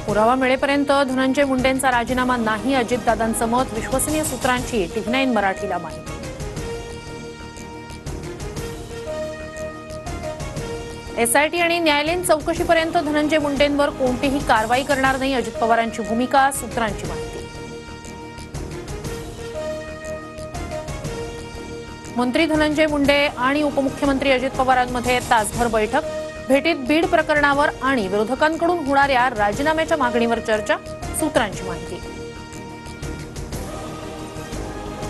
पुरावा मिळेपर्यंत धनंजय मुंडेंचा राजीनामा नाही, अजितदादांचं मत. विश्वसनीय सूत्रांची TV9 मराठीला माहिती. SIT आणि न्यायालयीन चौकशीपर्यंत धनंजय मुंडेंवर कोणतीही कारवाई करणार नाही, अजित पवारांची भूमिका. सूत्रांची माहिती. मंत्री धनंजय मुंडे आणि उपमुख्यमंत्री अजित पवारांमध्ये तासभर बैठक. भेटीत बीड प्रकरणावर आणि विरोधकांकडून होणाऱ्या राजीनाम्याच्या मागणीवर चर्चा. सूत्रांची माहिती.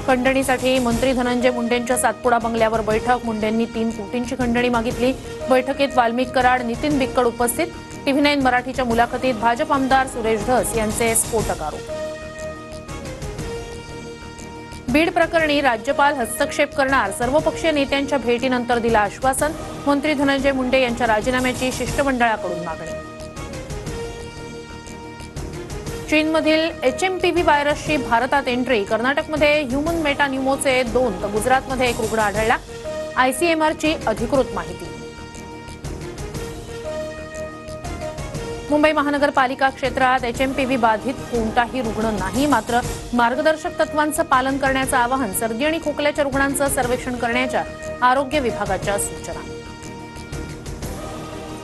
खंडणीसाठी मंत्री धनंजय मुंडेंच्या सातपुडा बंगल्यावर बैठक. मुंडेंनी 3 कोटींची खंडणी मागितली. बैठकीत वाल्मिक कराड, नितीन बिक्कड उपस्थित. TV9 मराठीच्या मुलाखतीत भाजप आमदार सुरेश धस यांचे स्फोटक आरोप. बीड प्रकरणी राज्यपाल हस्तक्षेप करणार, सर्वपक्षीय नेत्यांच्या भेटीनंतर दिलं आश्वासन. मंत्री धनंजय मुंडे यांच्या राजीनाम्याची शिष्टमंडळाकडून मागणी. चीनमधील HMPV व्हायरसची भारतात एंट्री. कर्नाटकमध्ये ह्युमन मेटान्युमोचे 2 तर गुजरातमध्ये 1 रुग्ण आढळला. ICMRची अधिकृत माहिती. मुंबई महानगरपालिका क्षेत्रात HMPV बाधित कोणताही रुग्ण नाही. मात्र मार्गदर्शक तत्वांचं पालन करण्याचं आवाहन. सर्दी आणि खोकल्याच्या रुग्णांचं सर्वेक्षण करण्याच्या आरोग्य विभागाच्या सूचना.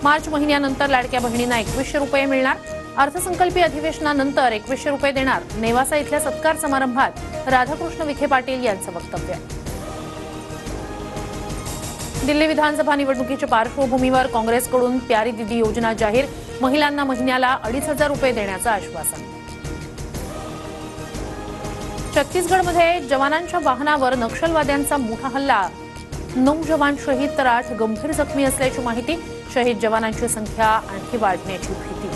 मार्च महिन्यानंतर लाडक्या बहिणींना 2100 रुपये मिळणार. अर्थसंकल्पीय अधिवेशनानंतर 2100 रुपये देणार. नेवासा इथल्या सत्कार समारंभात राधाकृष्ण विखे पाटील यांचं वक्तव्य. दिल्ली विधानसभा निवडणुकीच्या पार्श्वभूमीवर काँग्रेसकडून प्यारी दीदी योजना जाहीर. महिलांना महिन्याला 2500 रुपये देण्याचं आश्वासन. छत्तीसगडमध्ये जवानांच्या वाहनावर नक्षलवाद्यांचा मोठा हल्ला. 9 जवान शहीद तर 8 गंभीर जखमी असल्याची माहिती. शहीद जवानांची संख्या आणखी वाढण्याची भीती.